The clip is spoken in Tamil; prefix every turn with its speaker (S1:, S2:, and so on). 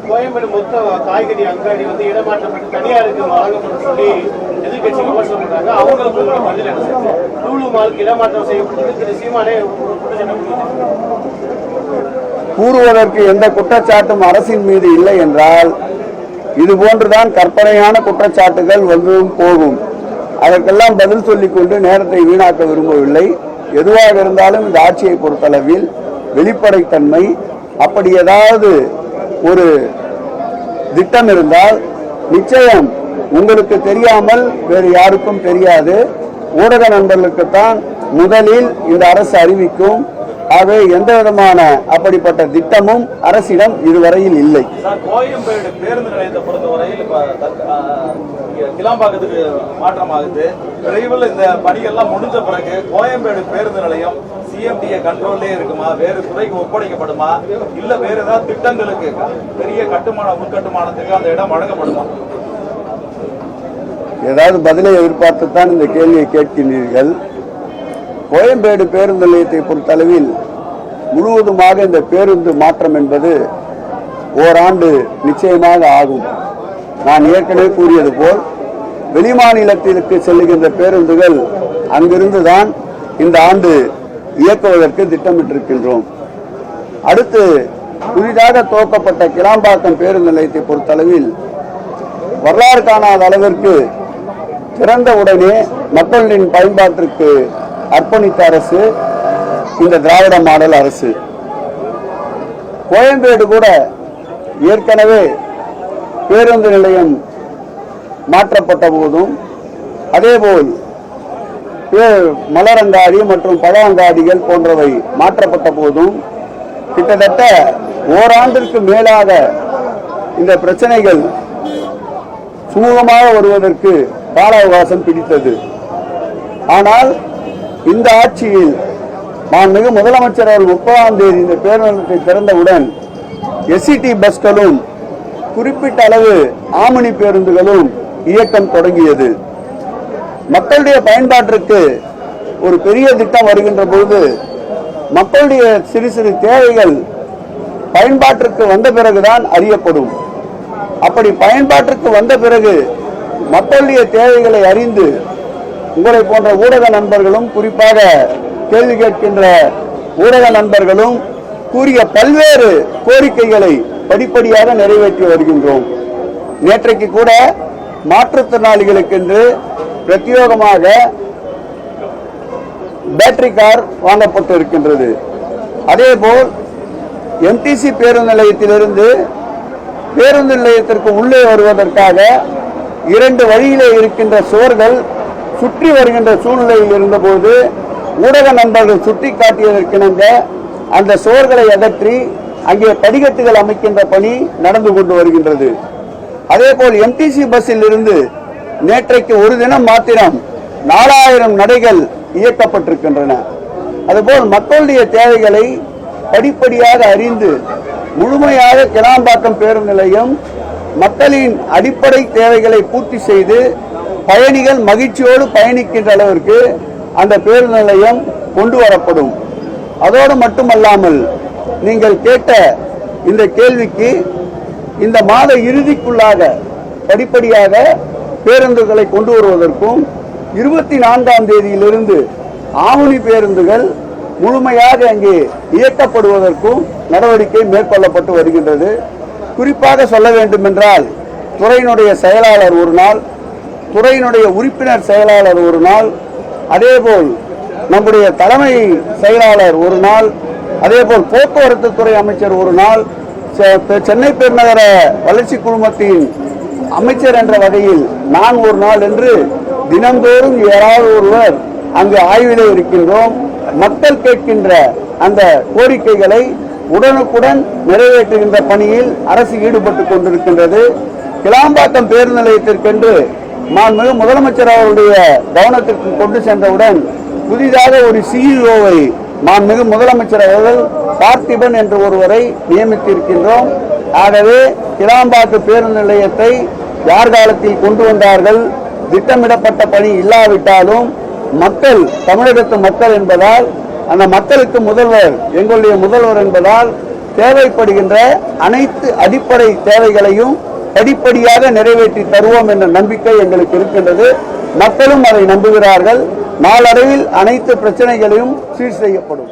S1: கோயம்பேடு மொத்த காய்கறி அங்காடி வந்து இடமாற்றப்பட்டு தனியாருக்கு வழங்கப்படும் சொல்லி எதிர்கட்சி விமர்சனம் பண்றாங்க. அவங்களுக்கு பதில் என்ன சார்? லூலு மாலுக்கு இடமாற்றம் செய்யப்பட்டது திரு சீமானே
S2: கூறுவதற்கு எந்த குற்றச்சாட்டும் அரசின் மீது இல்லை என்றால் இது போன்றுதான் கற்பனையான குற்றச்சாட்டுகள் வந்தும் போகும். அதற்கெல்லாம் பதில் சொல்லிக் கொண்டு நேரத்தை வீணாக்க விரும்பவில்லை. எதுவாக இருந்தாலும் இந்த ஆட்சியை பொறுத்தளவில் வெளிப்படைத்தன்மை, அப்படி ஏதாவது ஒரு திட்டம் இருந்தால் நிச்சயம் உங்களுக்கு தெரியாமல் வேறு யாருக்கும் தெரியாது. ஊடக நண்பர்களுக்குத்தான் முதலில் இந்த அரசு அறிவிக்கும். ஆகவே எந்த விதமான அப்படிப்பட்ட திட்டமும் அரசிடம் இதுவரையில் இல்லை.
S3: கோயம்பேடு பேருந்து நிலையத்தை பொறுத்தவரையில் கிளாம்பாக்கத்துக்கு மாற்றமாகுது. விரைவில் இந்த பணிகள்லாம் முடிஞ்ச பிறகு கோயம்பேடு பேருந்து நிலையம் சிஎம்டிஏ கண்ட்ரோல்லே இருக்குமா, வேறு துறைக்கு ஒப்படைக்கப்படுமா, இல்ல வேற ஏதாவது திட்டங்களுக்கு பெரிய உள்கட்டுமானத்துக்கு அந்த இடம் வழங்கப்படுமா?
S2: ஏதாவது பதிலை எதிர்பார்த்துத்தான் இந்த கேள்வியை கேட்கின்றீர்கள். கோயம்பேடு பேருந்து நிலையத்தை பொறுத்தளவில் முழுவதுமாக இந்த பேருந்து மாற்றம் என்பது ஓராண்டு நிச்சயமாக ஆகும். நான் ஏற்கனவே கூறியது போல் வெளிமாநிலத்திற்கு செல்லுகின்ற பேருந்துகள் அங்கிருந்துதான் இந்த ஆண்டு இயக்குவதற்கு திட்டமிட்டிருக்கின்றோம். அடுத்து புதிதாக துவக்கப்பட்ட கிளாம்பாக்கம் பேருந்து நிலையத்தை பொறுத்தளவில் வரலாறு காணாத அளவிற்கு திறந்த உடனே மக்களின் பயன்பாட்டிற்கு அர்ப்பணித்த அரசு இந்த திராவிட மாடல் அரசு. கோயம்பேடு கூட ஏற்கனவே பேருந்து நிலையம் மாற்றப்பட்ட போதும், அதேபோல் மலரங்காடி மற்றும் பழ அங்காடிகள் போன்றவை மாற்றப்பட்ட போதும் கிட்டத்தட்ட ஓராண்டிற்கு மேலாக இந்த பிரச்சனைகள் சுமூகமாக வருவதற்கு கால அவகாசம் பிடித்தது. ஆனால் இந்த ஆட்சியில் மாண்புமிகு முதலமைச்சர் அவர்கள் 30ஆம் தேதி இந்த பேருந்தத்தை திறந்தவுடன் எஸ்சிடி பஸ்களும் குறிப்பிட்ட அளவு ஆமணி பேருந்துகளும் இயக்கம் தொடங்கியது. மக்களுடைய பயன்பாட்டிற்கு ஒரு பெரிய திட்டம் வருகின்ற பொழுது மக்களுடைய சிறு சிறு தேவைகள் பயன்பாட்டிற்கு வந்த பிறகுதான் அறியப்படும். அப்படி பயன்பாட்டிற்கு வந்த பிறகு மக்களுடைய தேவைகளை அறிந்து உங்களை போன்ற ஊடக நண்பர்களும், குறிப்பாக கேள்வி கேட்கின்ற ஊடக நண்பர்களும் கூறிய பல்வேறு கோரிக்கைகளை படிப்படியாக நிறைவேற்றி வருகின்றோம். நேற்றைக்கு கூட மாற்றுத்திறனாளிகளுக்கென்று பிரத்யேகமாக பேட்டரி கார் வாங்கப்பட்டு இருக்கின்றது. அதேபோல் எம்டிசி பேருந்து நிலையத்திலிருந்து பேருந்து நிலையத்திற்கு உள்ளே வருவதற்காக 2 வழியிலே இருக்கின்ற சுவர்கள் சுற்றி வருகின்ற சூழ்நிலையில் இருந்தபோது ஊடக நண்பர்கள் சுட்டி காட்டியதற்கிணங்க அந்த சுவர்களை அகற்றி அங்கே படிக்கட்டுகள் அமைக்கின்ற பணி நடந்து கொண்டு வருகின்றது. அதேபோல் எம்டிசி பஸ்ஸில் இருந்து நேற்றைக்கு ஒரு தினம் மாத்திரம் 4000 நடைகள் இயக்கப்பட்டிருக்கின்றன. அதுபோல் மக்களுடைய தேவைகளை படிப்படியாக அறிந்து முழுமையாக கிளாம்பாக்கம் பேருந்து நிலையம் மக்களின் அடிப்படை தேவைகளை பூர்த்தி செய்து பயணிகள் மகிழ்ச்சியோடு பயணிக்கின்ற அளவிற்கு அந்த பேருந்து நிலையம் கொண்டு வரப்படும். அதோடு மட்டுமல்லாமல் நீங்கள் கேட்ட இந்த கேள்விக்கு இந்த மாத இறுதிக்குள்ளாக படிப்படியாக பேருந்துகளை கொண்டு வருவதற்கும் 24ஆம் தேதியிலிருந்து ஆவணி பேருந்துகள் முழுமையாக அங்கே இயக்கப்படுவதற்கும் நடவடிக்கை மேற்கொள்ளப்பட்டு வருகின்றது. குறிப்பாக சொல்ல வேண்டும் என்றால் துறையினுடைய செயலாளர் ஒரு நாள், துறையினுடைய உறுப்பினர் செயலாளர் ஒரு நாள், அதேபோல் நம்முடைய தலைமை செயலாளர் ஒரு நாள், அதேபோல் போக்குவரத்து துறை அமைச்சர் ஒரு நாள், சென்னை பெருநகர வளர்ச்சி குழுமத்தின் அமைச்சர் என்ற வகையில் நான் ஒரு நாள் என்று தினந்தோறும் யாராவது ஒருவர் அங்கு ஆய்விலே இருக்கின்றோம். மக்கள் கேட்கின்ற அந்த கோரிக்கைகளை உடனுக்குடன் நிறைவேற்றுகின்ற பணியில் அரசு ஈடுபட்டுக் கொண்டிருக்கின்றது. கிளாம்பாக்கம் பேருந்து நிலையத்திற்கென்று மாண்புமிகு முதலமைச்சர் அவருடைய கவனத்திற்கு கொண்டு சென்றவுடன் புதிதாக ஒரு சிஇஓவை மாண்புமிகு முதலமைச்சர் அவர்கள் பார்த்திபன் என்ற ஒருவரை நியமித்திருக்கின்றோம். ஆகவே கிளாம்பாக்கம் பேருந்து நிலையத்தை யார் காலத்தில் கொண்டு வந்தார்கள், திட்டமிடப்பட்ட பணி இல்லாவிட்டாலும் மக்கள் தமிழகத்து மக்கள் என்பதால் அந்த மக்களுக்கு முதல்வர் எங்களுடைய முதல்வர் என்பதால் தேவைப்படுகின்ற அனைத்து அடிப்படை தேவைகளையும் படிப்படியாக நிறைவேற்றி தருவோம் என்ற நம்பிக்கை எங்களுக்கு இருக்கின்றது. மக்களும் அதை நம்புகிறார்கள். நாளடைவில் அனைத்து பிரச்சனைகளையும் சீர் செய்யப்படும்.